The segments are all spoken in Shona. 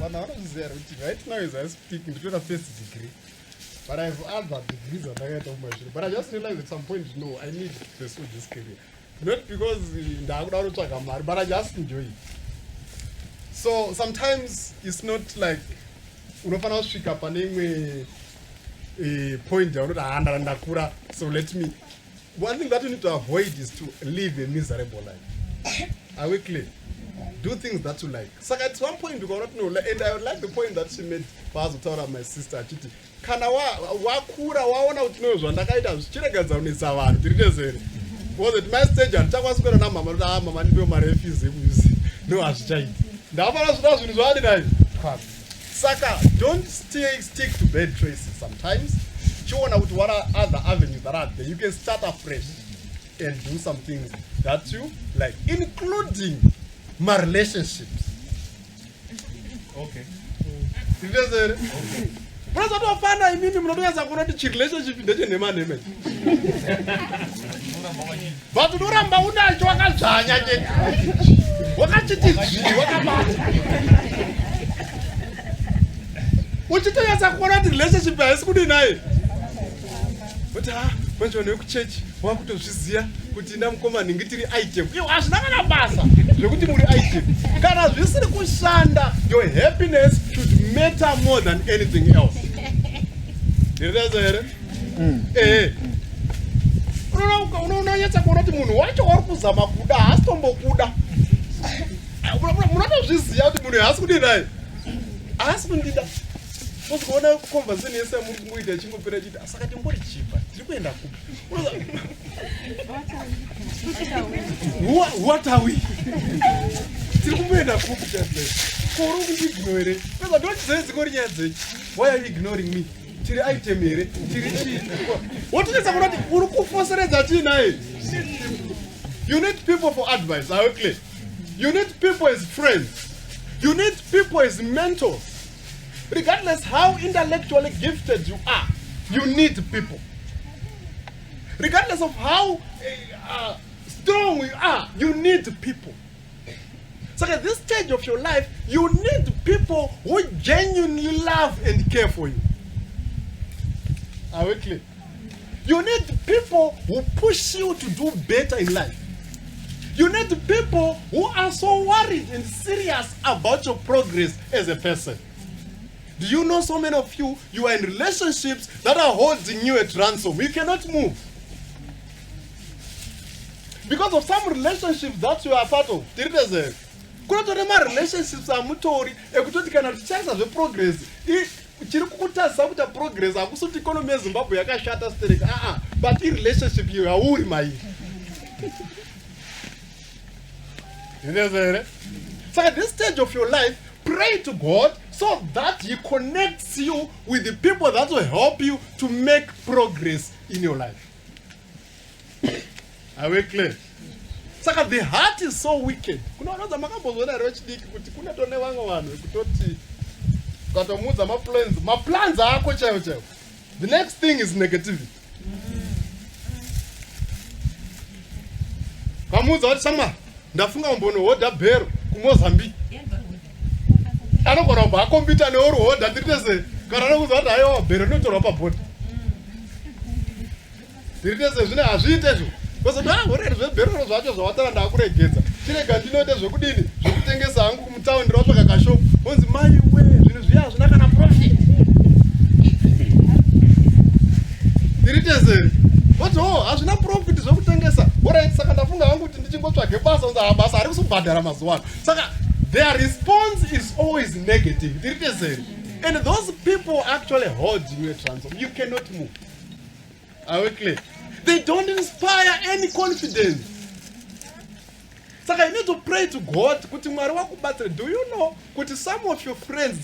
Right now, as I speak, I'm doing a first degree. But I have other degrees that I get on my shoulder. But I just realized at some point, no, I need to pursue this career. Not because but I just enjoy it. So sometimes it's not like unofana kusvika pane imwe point yaunoti ndakura. So let me. One thing that you need to avoid is to live a miserable life. Are we clear? Do things that you like. So at one point you cannot know, and I would like the point that she made. My sister Chiti. Kana wakura waona kuti no zvandakaita zvichiregadza unetsa vanhu tiritezere. Was it my stage and takwaswera na mama kuti mama ndipe mari fees yekuzi. No hazvichaiti. Ndafana zvona zvinhu zvadi nayo. Saka don't stick to bad choices sometimes. Chiona kuti what are other avenues that are there. You can start afresh and do some things that you like, including my relationships. Okay. Okay. Brother, don't find out me. I'm not going to have a relationship in the name. But do not know that you are going what you tell us about the relationship is good enough. But when you go to church, what to see? Kuti ndamukoma ningitiri item. You ask na basa. Lokuti muri item. Kana zvisiri kushanda, your happiness should matter more than anything else. Ndizere? Unoyetsa kuona kuti munhu wacho wari kuzama kuda asitombokuda. Munotozviziva kuti munhu haasi kudii naye. Haasi kundida. Kuona conversation yese muri kumuita chingopera chiti asaka timbori chipa. Tiri kuenda kupi? What are we? Why are you ignoring me? What is it? You need people for advice. Okay. You need people as friends. You need people as mentors. Regardless how intellectually gifted you are, you need people. Regardless of how strong we are, you need people. So at this stage of your life, you need people who genuinely love and care for you. Are we clear? You need people who push you to do better in life. You need people who are so worried and serious about your progress as a person. Do you know so many of you, you are in relationships that are holding you at ransom. You cannot move. Because of some relationships that you are part of. My relationships are mutori. Progress. Progress. But in relationship you are my. So at this stage of your life, pray to God so that He connects you with the people that will help you to make progress in your life. Are we clear? So the heart is so wicked. My plans are the next thing is negativity. Ndafunga mbono woda bero kumozambi. Anokora ba computer ne oro woda tiritese. Karana kuzoti ayo bero notora pa board. Tiritese zvine azviitezvo. Because already bero zvacho zvawatara ndakuregedza. Chirega ndinoite zvokudini? Zvokutengesa hangu kumtown ndinotsvaka kashop. Onzi mai we zvinhu zviya zvina kana profit. Tiritese. What hazvina profit zvokutengesa. Alright, saka ndafunga hangu kuti ndichingotsvage basa unza basa ari kusubhadhara mazuva ano. Saka their response is always negative. And those people actually hold you at ransom. You cannot move. Are we clear? They don't inspire any confidence. Saka you need to pray to God. Do you know kuti some of your friends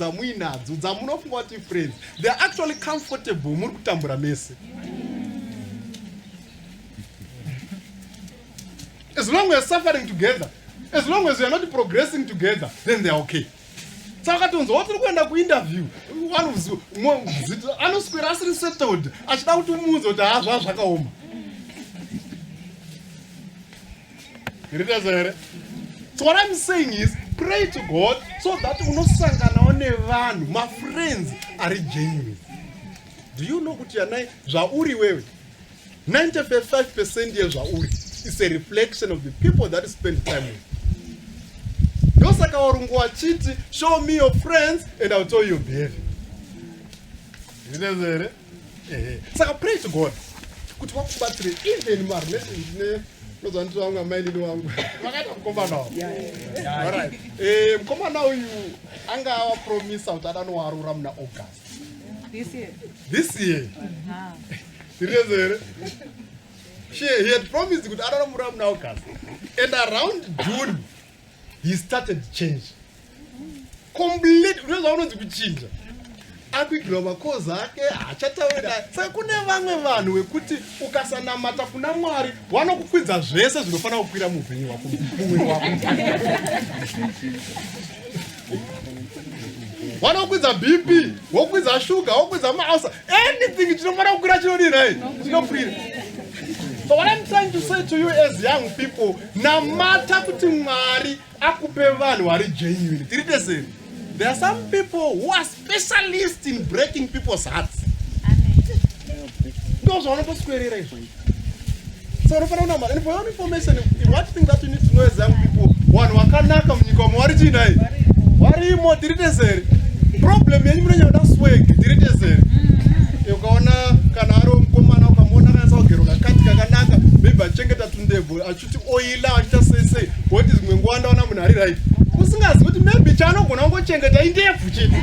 friends, they are actually comfortable muri kutambura mese. As long as we are suffering together, as long as we are not progressing together, then they are okay. So I can't interview. One of them, settled. So what I'm saying is, pray to God so so that unosanganawo nevanhu mafriends ari genuine. Do you know kuti yanai zvauri wewe 95% yezvauri is a reflection of the people that you spend time with. Ndosaka warungu wachiti show me your friends and I'll tell you your behavior. Saka pray to God kuti wakubatsire even marelations nozvanti vamwe amainini wangu vakaita mukomana wavo. Alright. Mukomana uyu anga avapromisa kuti adanowarura muna August. This year. He had promised kuti adanomura muna August. And around June he started change. Complete. Unozvaunonzi kuchinja. Akuigirwa makoza ake achataura. Saka kune vamwe vanhu wekuti ukasanamata kuna Mwari vanokukwidza zvese zvinofanira kukwira muvhenyu wako mumwiri wako. Vanokwidza BP, vokwidza shuga, vokwidza maasa, anything chinofanira kukwira chinodini chinokwira. So what I'm trying to say to you as young people, namata kuti Mwari akupe vanhu vari genuine. Tiritesei. There are some people who are specialists in breaking people's hearts. Those are not square. So, and for your information, one thing that you need to know as young people, one wakanaka mnyiko mwarijinai. Wari mo tiritesei. Problem yenyu mwenye swag tiritesei. Ukaona kanaro mkomana ukamona kanasa ogero kakati kakanaka, maybe achengeta tundebo, achuti oila achita sese, what is mngwanda wana munari right. Usingazi kuti maybe chano kuna ngochengeta indefu chiti.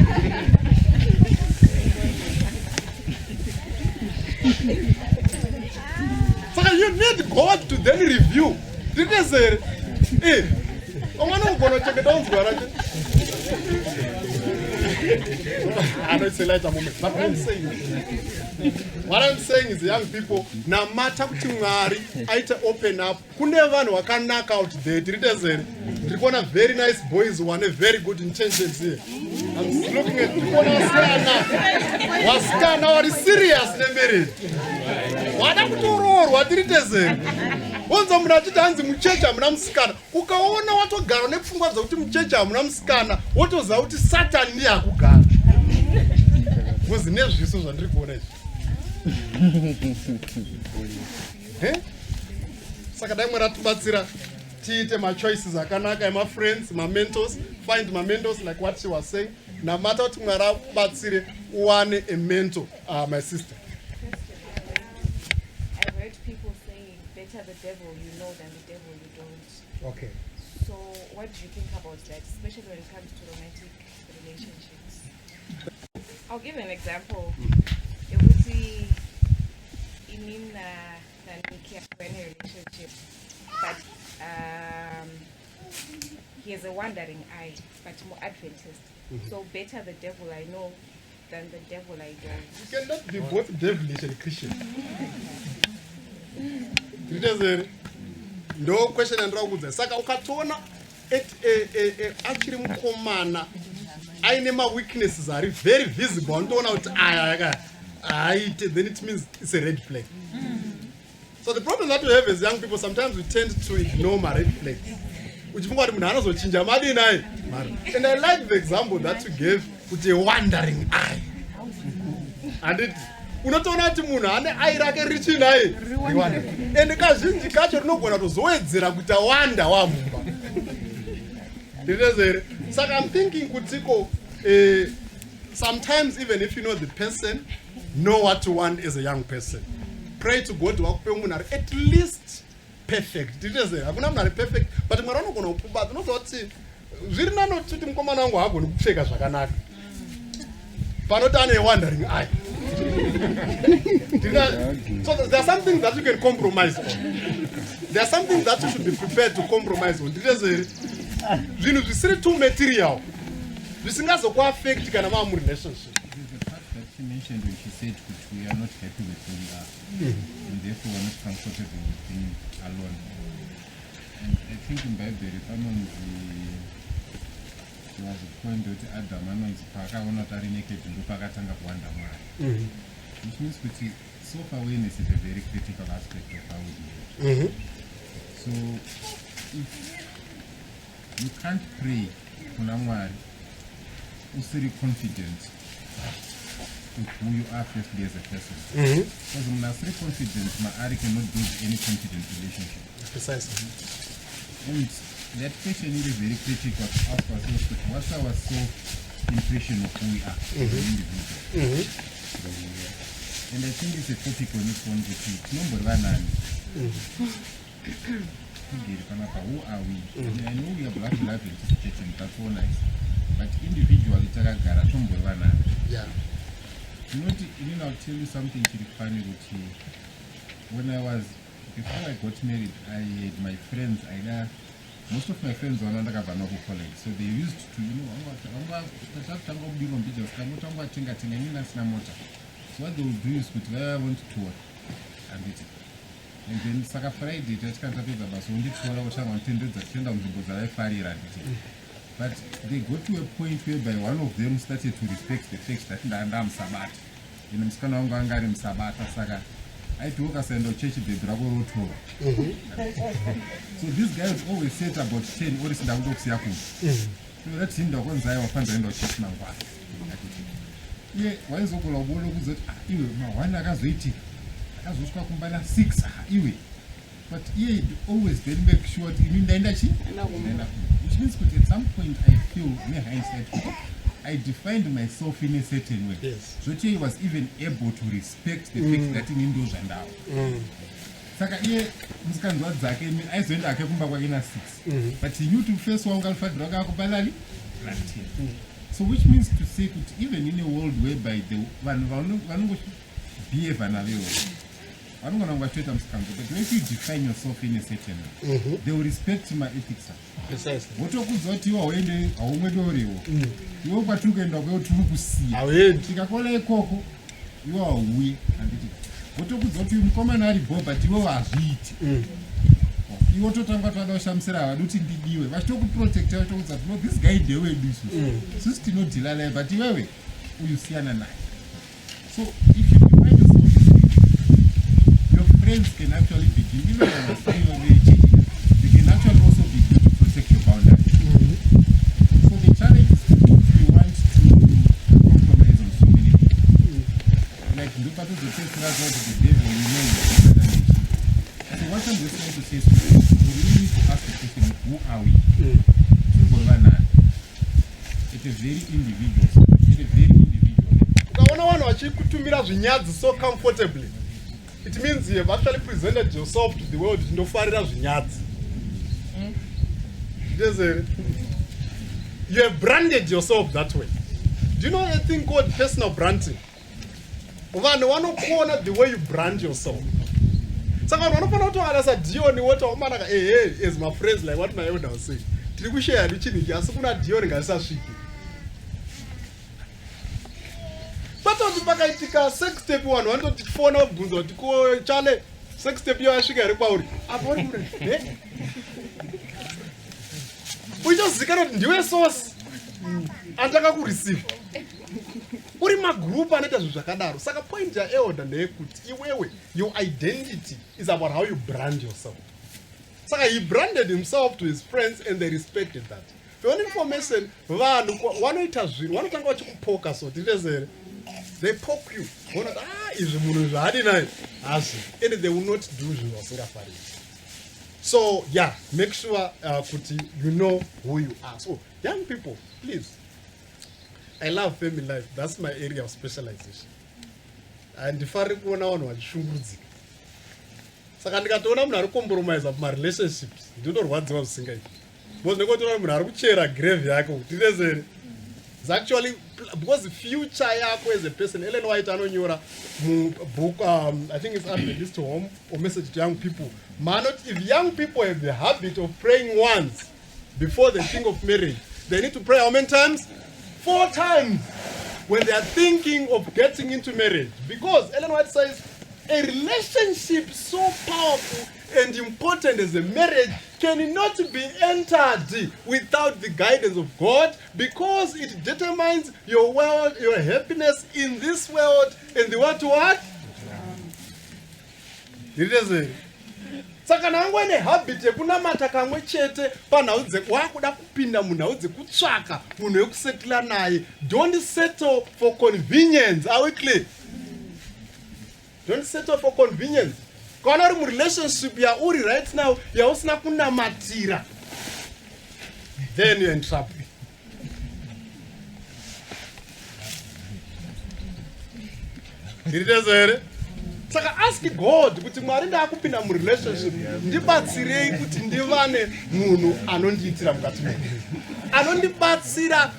So you need God to then review. Did they say, hey, I'm not going to check it out. I don't say like a moment, but what I'm saying is young people, no matter what you marry, I open up. Kunevan wakan knock out there. Did they say, you're going to very nice boys who want a very good intentions here. I'm looking at you. What's kind of serious? What happened to roar? What did it say? Once I'm not dancing with church, I'm not scanner. Ukaona watu garo ne pfungwa za kuti mchecha amuna msikana woto za kuti Satan ndiye akugara. Kuzi nezviso zvandiri kuona izvi. Saka dai Mwari atibatsira tiite ma choices akanaka ema friends, ma mentors, find my mentors like what she was saying. Na mata kuti Mwari abatsire uwane a mentor, my sister. The devil you know than the devil you don't. Okay. So what do you think about that, especially when it comes to romantic relationships? I'll give an example. It would be in a relationship, but he has a wandering eye, but more Adventist. So better the devil I know than the devil I don't. You cannot be both devilish and Christian. No question and wrong with the Saka ukatona actually mukomana aine ma weaknesses are very visible and don't out then it means it's a red flag. So the problem that we have as young people, sometimes we tend to ignore my red flags. And I like the example that you gave with a wandering eye. And it unotoona kuti munhu ane ai rake richi naye ende kazhinji kacho rinogona kuzowedzera kuita wanda wamumba. Saka I'm thinking kutiko sometimes even if you know the person, know what to want as a young person. Pray to God wakupe munhu ari at least perfect. Hakuna munhu ari perfect, but Mwari anogona kupubata. Unozwa kuti zviri nani kuti mukomana wangu haagoni kupfeka zvakanaka panoti ane wandering eye. So there are some things that you can compromise on. There are some things that you should be prepared to compromise on. Zvinhu zvisiri too material zvisingazokuaffect kana mava murelationship. She mentioned when she said we are not happy with who we are, and therefore we are not comfortable with being alone. And I think in Bible, there was a point that Adam anonzi ari naked ndopakatanga kuwanda Mwari. Which means that self-awareness is a very critical aspect of how we live. So if you can't pray kuna Mwari usiri confident with who you are firstly as a person. Because when I'm confident, my Ari cannot build any confident relationship. Precisely. And that question is very critical to ask ourselves, what's our self-impression of who we are as an individual? And I think it's a topic on its own to teach. Number one, who are we? I know we are black in this church and that's all nice. But individually, yeah. I'll tell you something really funny with you. When before I got married, I had my friends, most of my friends were not college, so they used to, so what they would do is put where I want to work and then Saka Friday, just can't have about so only 2 hours I wanted that tend of the but they got to a point whereby one of them started to respect the text that I'm Sabbath. In Mskananga Sabbath Saga. I took us and church the Drago Road tour. So this guy was always said about 10 or is the dogs Yaku. So that's in the ones I often end of church now. Yeah, why is Okolobolo that you one against 80? As was combined 6 you. But yeah, always they make sure you mean the industry. Which means at some point I feel me hindsight. I defined myself in a certain way. Yes. So he was even able to respect the fact that in Indoors and out. Saka ye mskanzwa dzake aizoenda ake kumba kwake na 6. But he knew to face one girl for drug akubalali. So which means to say that even in a world whereby the one behave an aleo. I'm going to treat them scandal, but if you define yourself in a certain way, they will respect my ethics. Precisely. What you are in a woman, you over to get about to see. I will. You are weak and what you come and I but you are heat. You want to talk about Shamsera, do it but you protect your that no, this guy the way this. Sister no delay, but you see an eye. So if you define yourself, friends can actually begin, even when you're saying they can actually also begin to protect your boundaries. So the challenge is if you want to compromise on so many things. Like look at the first result of the devil, you know you're better. So what I'm just trying to say is we really need to ask the question, who are we? It's a very individual. It's a very individual. So comfortably. It means you have actually presented yourself to the world in no far as you have branded yourself that way. Do you know a thing called personal branding? One corner the way you brand yourself. So I want to know as a Dion what is my friends like what my elder was saying. We share the chin, just Dion Gasashi. But on the back, sex step 1, 1 to 4 no good to go Charlie. Sex step you are sugar about it. We just cannot do a source and I could receive. What in my group and it as Zakadar? Saka point your elder your identity is about how you brand yourself. Saka he branded himself to his friends and they respected that. The only information one it has been one time what you poke so they poke you. Is and they will not do you. So yeah, make sure you know who you are. So young people, please. I love family life. That's my area of specialization. And if I want to saka ndikatoona munhu ari compromise my relationships ndinotorwadziwa zvisingaiti because ndikotoona munhu ari kuchera grave yako kuti ndezere. It's actually because the future yako as a person. Ellen White anonyora book I think it's Adventist Home or Message to Young People. If young people have the habit of praying once before they think of marriage, they need to pray how many times? 4 times when they are thinking of getting into marriage. Because Ellen White says a relationship so powerful and important as a marriage cannot be entered without the guidance of God, because it determines your world, your happiness in this world and the what? It is saka nangwe nehabit yekunamata kamwe chete panhau wakuda kupinda munhau dzekutsvaka munhu wekusetla naye. Don't settle for convenience. Are we clear? Don't settle for convenience. Kana uri murelationship yauri right now yausina kunamatira, then you're in trouble. Saka ask God kuti Mwari ndakupinda murelationship ndibatsirei kuti ndivane munhu anondiitira mukati mwenyu, anondibatsira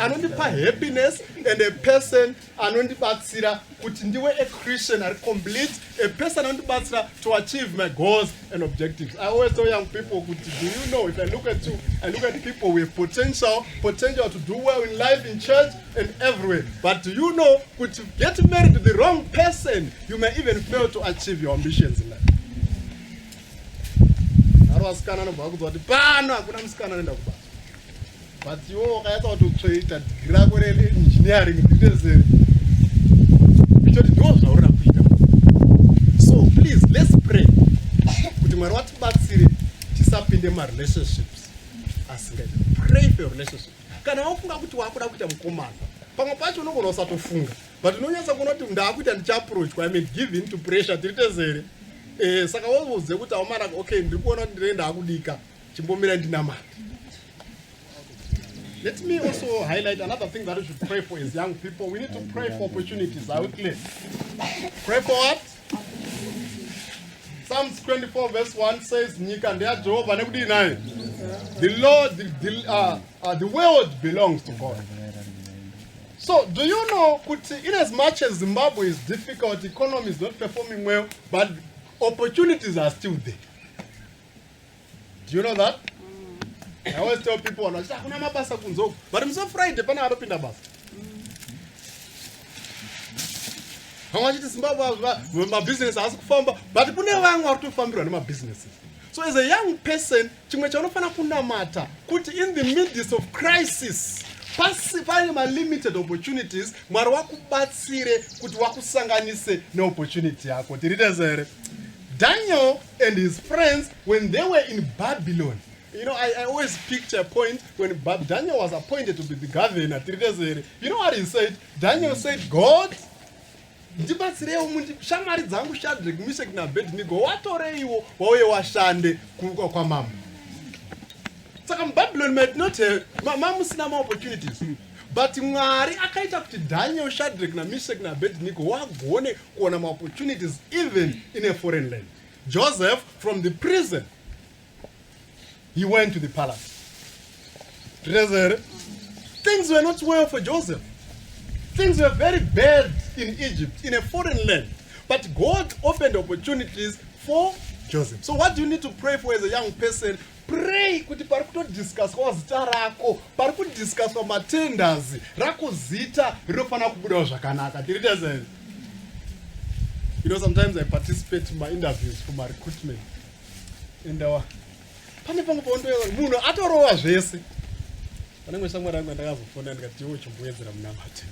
anondipa happiness, and a person anondibatsira kuti ndiwe a Christian are complete, a person anondibatsira to achieve my goals and objectives. I always tell young people, do you know, if I look at you, I look at people with potential to do well in life, in church, and everywhere. But do you know, to get married to the wrong person, you may even fail to achieve your ambitions in life. But you I thought to trade that gradual engineering. So please, let's pray. In my relationships. Pray for your relationship. Can I open up to Mkomanda? Pangapacho no gono sato funga. But no nyasa kuno ndakuita ndichapproach I mean give in to pressure tiritezere. Saka woze kuti amara okay ndikuona ndenda akudika. Chimbomira ndinamata. Let me also highlight another thing that we should pray for as young people. We need to pray for opportunities. Are we clear? Pray for what? Psalms 24 verse 1 says, the world belongs to God. So, do you know, in as much as Zimbabwe is difficult, economy is not performing well, but opportunities are still there. Do you know that? I always tell people, but I'm so Friday, how much is my business has to farm, but you never to farm my businesses. So as a young person, in the midst of crisis, passively my limited opportunities, no opportunity. Daniel and his friends, when they were in Babylon, you know, I always picture a point when Daniel was appointed to be the governor. You know what he said? Daniel said, God, shamari dzangu Shadrach, Meshach na Abednego watoreiwo wauye washande kwa mama. Saka Babylon might not have mama sina opportunities. But Mwari akaita kuti Daniel, Shadrach na Meshach na Abednego wagone kuona opportunities even in a foreign land. Joseph from the prison, he went to the palace. Things were not well for Joseph. Things were very bad in Egypt, in a foreign land. But God opened opportunities for Joseph. So what do you need to pray for as a young person? Pray kuti parikuto discuss kwa zita rako, parikuto discuss kwa matendazi, rako zita rinofana kubuda zvakanaka. You know, sometimes I participate in my interviews for my recruitment. And pane pangu pondo munhu atorowa zvese. Panenge shamwari yangu ndakazofona ndikati iwe chimboedzera munamate.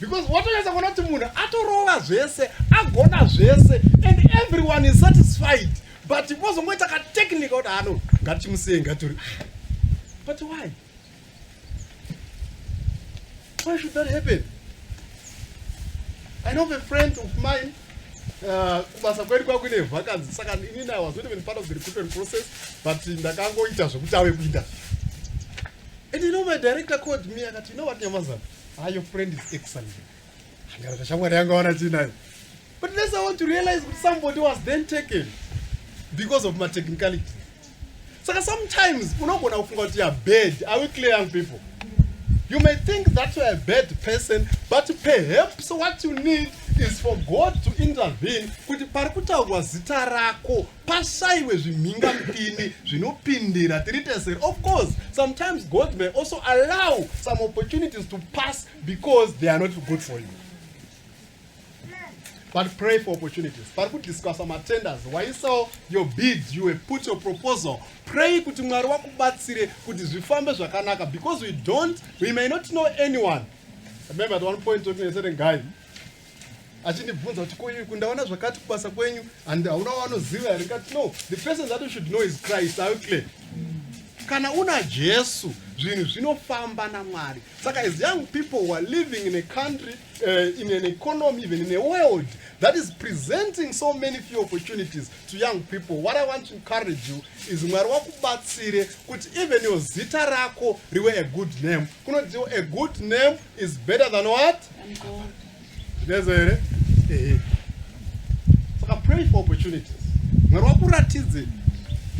Because what is going to munhu atorowa zvese, agona zvese, and everyone is satisfied. But it wasn't much like a technical ano ngatimusei ngaturi. But why? Why should that happen? I know a friend of mine, kubasa kwedu kwakune vacancy, saka inini I was not even part of the recruitment process, but ndakangoita zvokuti ave kuita. And you know, my director called me and said, you know what, Nyamazana? Your friend is excellent. But next I want to realize that somebody was then taken because of my technicality. So sometimes, you're not going to you are bad. Are we clear, young people? You may think that you're a bad person, but perhaps what you need is for God to intervene. Kuti parikutaurwa zita rako pashaiwe zviminga mpini zvinopindira tiritese. Of course, sometimes God may also allow some opportunities to pass because they are not good for you. But pray for opportunities. Parikuti discuss some attenders. Why you saw your bid, you will put your proposal. Pray kuti Mwari wakubatsire kuti zvifambe zvakanaka, because we may not know anyone. I remember at one point talking to a certain guy. achinibvunza kuti ko kundaona zvakati kubasa kwenyu and hauna wanoziva here kati no, the person that you should know is Christ. Are you clear? Kana una Jesu zvinhu zvinofamba naMwari. Saka as young people who are living in a country, in an economy, even in a world that is presenting so many few opportunities to young people, what I want to encourage you is Mwari wakubatsire kuti even your zita rako riwe a good name. Kunoti a good name is better than what? Saka pray for opportunities. Mwari wakuratidze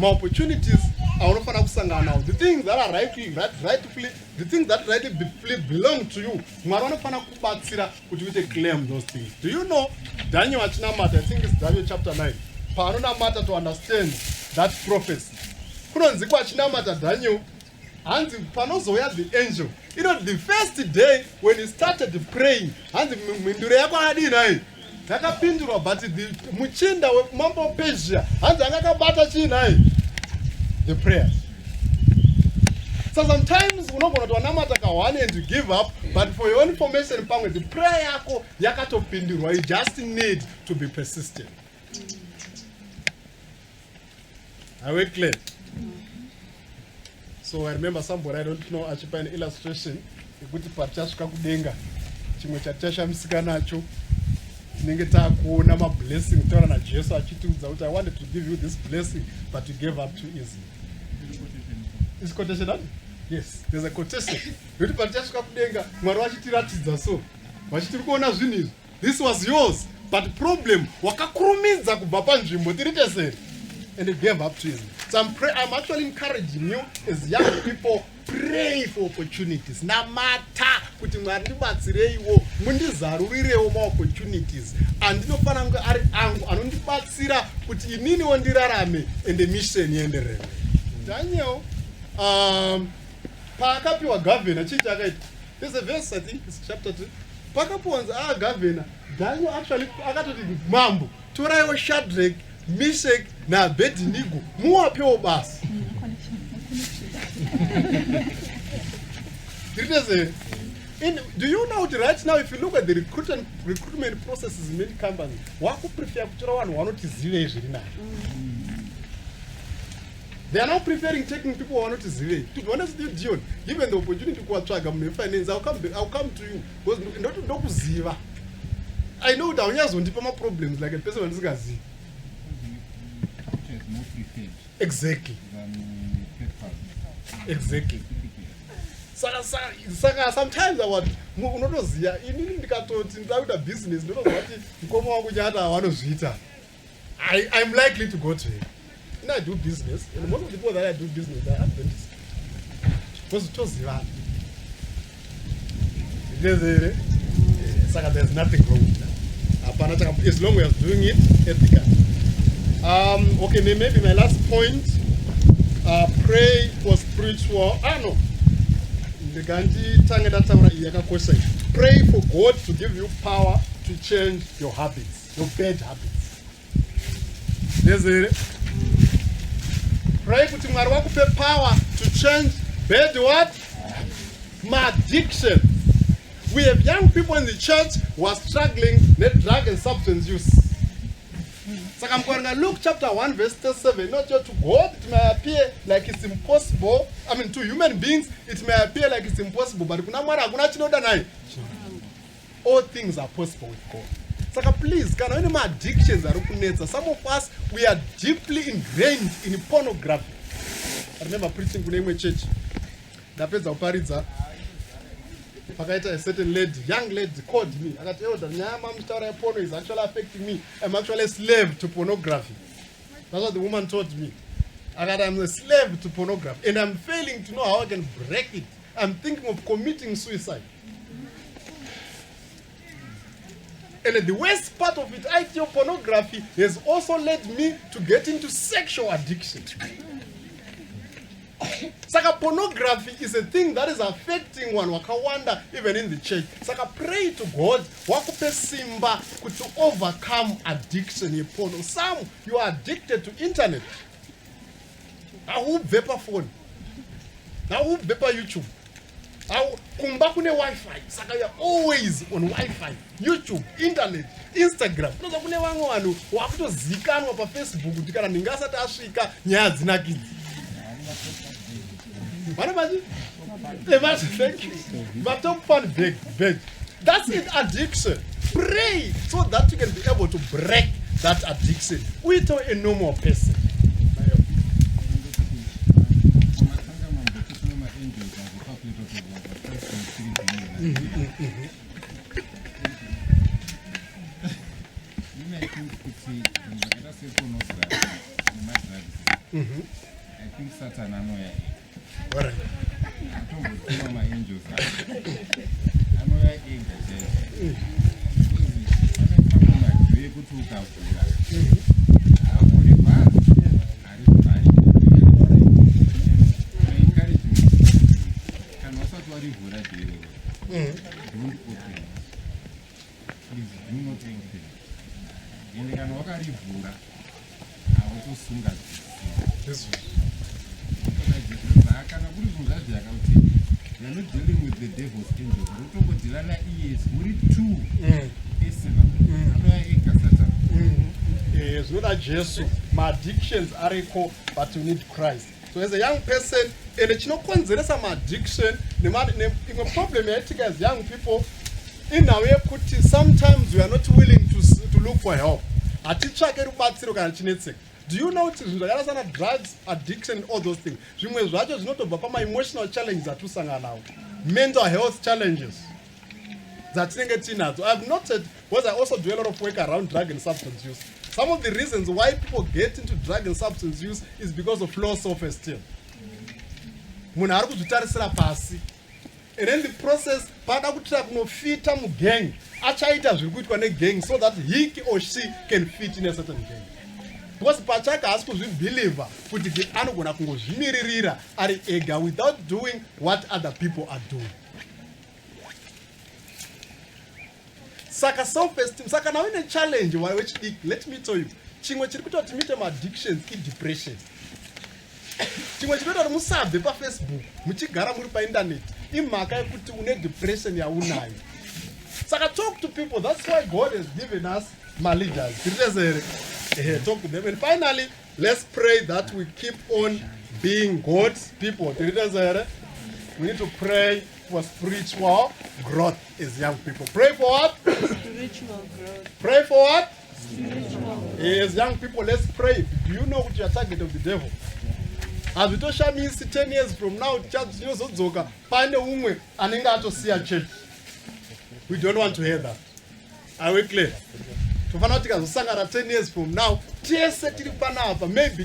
opportunities aunofana kusangana nawo, the things that are rightfully, the things that rightly belong to you. Mwari anofana kubatsira kuti uite claim those things. Do you know Daniel achinamata, I think it's Daniel chapter 9, paanonamata to understand that prophecy. Kunonzi kwachinamata Daniel, hanzi panozouya the angel. You know, the first day when he started praying, hanzi mindure yako adini hai yakapindurwa, but the muchinda wemambo Persia hanzi akakabata chini hai the prayers. So sometimes unogona kuwanamata kawane and you give up, but for your information pamwe the prayer yako yakatopindurwa. You just need to be persistent. Are we clear? So I remember somebody, I don't know, achipa an illustration ekuti pachasvika kudenga chimwe chatashamisika nacho tinenge takuona mablessing taura naJesu achitiudza kuti I wanted to give you this blessing but you gave up too easy. Is quotation done? Yes, there's a quotation. Yekuti pachasvika kudenga Mwari wachitiratidza so wachitiri kuona zvinhu izvi, this was yours but problem wakakurumidza kubva panzvimbo tiri teseri and it gave up too easy. So I'm actually encouraging you as young people, pray for opportunities. Namata kuti Mwari ndibatsireiwo mundizarurirewo ma opportunities. And ndinofana kunge ari angu anondibatsira kuti ininiwo ndirarame ende mission ienderere. Daniel paakapiwa governor chii chakaita? There's a verse, I think it's chapter 2. Pakapiwa governor, Daniel actually akatoti mambo toraiwo Shadrach, Meshach na Abednego muwapewo basa. Do you know that right now if you look at the recruitment processes in many companies, waku prefer kutora vanhu vanoti zivei zviri nayo. They are now preferring taking people who are not zivei. To be honest with you, Dion, given the opportunity kuwatsvaga mune finance, I'll come to you because ndokuziva. I know that unyazondipa ma problems like a person wandisikazivi. Exactly. Exactly. Saka sometimes I want unotoziya inini ndikatoti ndauta business ndinoziva kuti mukoma wangu nyata wanozviita. I'm likely to go to him. And I do business, and most of the people that I do business are Adventists. Because toziva. Saka there's nothing wrong with that. As long as doing it ethically. Okay, maybe my last point. Pray for spiritual. No. Pray for God to give you power to change your habits, your bad habits. Pray for Mwari wakupe power to change bad what? Addiction. We have young people in the church who are struggling with drug and substance use. So I'm going to Luke chapter 1 verse 7. Not just to God, it may appear like it's impossible. I mean, to human beings, it may appear like it's impossible. But all things are possible with God. So please, can any more addictions are open? Some of us, we are deeply ingrained in pornography. I remember preaching in a church. A certain lady, young lady, called me. I got told that Nyamazana porno is actually affecting me. I'm actually a slave to pornography. That's what the woman told me. I'm a slave to pornography, and I'm failing to know how I can break it. I'm thinking of committing suicide. And the worst part of it, I feel pornography has also led me to get into sexual addiction. Saka pornography is a thing that is affecting one wakawanda even in the church. Saka pray to God wakupe simba to overcome addiction ye porno. Some you are addicted to internet. Now who vapor phone? Now who vapor YouTube? kumba kune wifi saka you are always on wifi, YouTube, internet, Instagram. Unoza kune vamwe vanhu wakutozikanwa paFacebook kuti kana ndinge asati asvika nyaya dzinakidzi. Thank you. But top fun big. That's it, addiction. Pray so that you can be able to break that addiction. We to a normal person. I think Satan anoya. Right. My angels. Anoya angels. You're not dealing with the devil's angels. Yes, not that Jesus. My addictions are equal, but you need Christ. So as a young person, and it's not consider some addiction. The problem as young people, in a way, sometimes we are not willing to look for help. A teacher can do you know drugs, addiction, and all those things? Not emotional challenges that mental health challenges. That's I've noted because I also do a lot of work around drug and substance use. Some of the reasons why people get into drug and substance use is because of low self-esteem. And then the process, fit gang, gang so that he or she can fit in a certain gang. Because Pachaka has to believe without doing what other people are doing. Saka self-esteem, saka now in a challenge which let me tell you, chimwe chirikuta timite addictions is depression. Chimwe chirikuta musabe pa Facebook, muchigara muri pa internet, imaka yekuti une depression ya unayo. Saka talk to people, that's why God has given us my leaders. Talk to them. And finally, let's pray that we keep on being God's people. We need to pray for spiritual growth as young people. Pray for what? Spiritual growth. Pray for what? Spiritual growth. As young people, let's pray. Do you know what your target of the devil? As we told means 10 years from now, church we don't want to hear that. Are we clear? To find out 10 years from now, maybe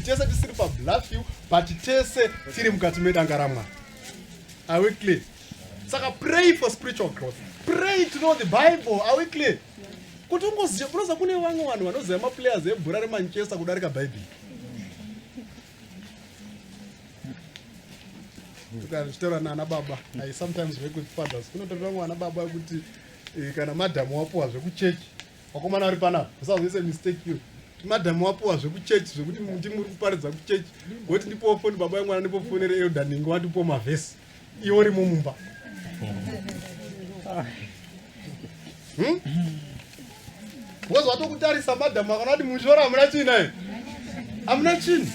Bluffview, but are we clear? So pray for spiritual growth. Pray to know the Bible. Are we clear? I sometimes work with fathers. Wakomana uri pana usazoise mistake you madam wapuwa zvekuchechi zvekuti muti muri kuparidza kuchechi woti ndipo phone baba yangu ndipo phone re elder ningi watipo mavhesi iwo ri mumba wozo watokutarisa madam akanati mushora amuna chini amuna chini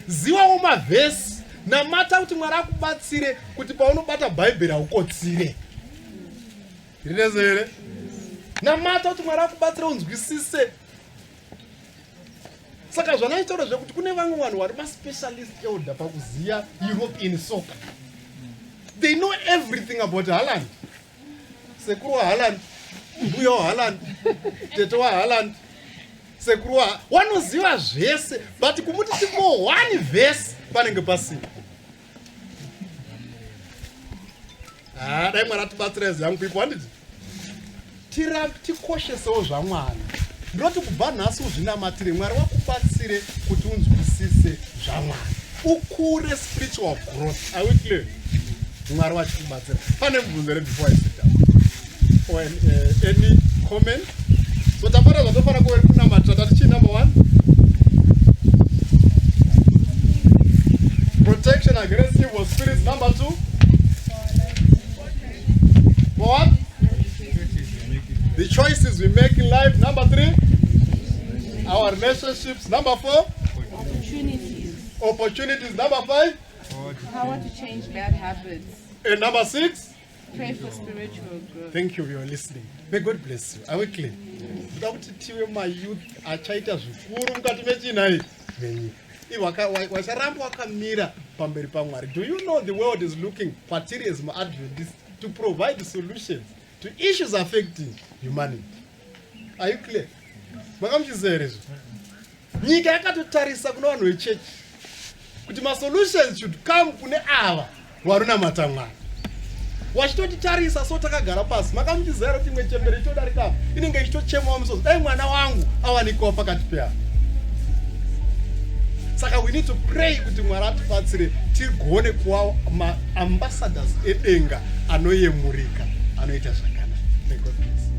ziwawo mavhesi namata kuti mwari akubatsire kuti paunobata bhaibheri aukotsire. Rinezere namata kuti mwari akubatsira unzwisise. Saka zvanaitaura zvekuti kune vamwe vanhu vari maspecialist elder pakuziya European soccer. They know everything about Haaland. Sekuru wa Haaland, mbuya wa Haaland, tete wa Haaland, sekuru wa wanoziva zvese, but kumuti tipo one verse panenge pasina. Dai mwari atibatsira as young people handiti tikoshesewo zvamwari ndinoti kubva nhasi uzvinamatire mwari wakubatsire kuti unzwisise zvamwari ukure spiritual growth. Are we clear? Mwari wachikubatsira. Pane mubvunzo before I sit down or any comment. So tapara zvatofana kuweri kunamatira tati chii number 1 protect protection against evil spirits. Number 2. For what? The choices we make in life. Number 3. Our relationships. Number 4. Opportunities. Number 5. Power to change bad habits. And number 6. Pray for spiritual growth. Thank you for your listening. May God bless you. Are we clear? Without tiwe my youth achaita zvikuru mukati mechinai venyu. Wasaramba wakamira pamberi paMwari. Do you know the world is looking particularly as Adventists to provide solutions to issues affecting humanity? Are you clear? Makamchizere. Nyika yakatotarisa kuna vanhu vechechi kuti ma solutions should come kune ava varuna matamwana. Wachitotitarisa so takagara pasi makamuchizera kuti imwe chembere itodarika inenge ichitochemawo musozi dai mwana wangu awanikawo pakati peavo. Saka we need to pray kuti Mwari atibatsire tigone kuva ma ambassadors edenga anoyemurika anoita zvakanaka. May God bless.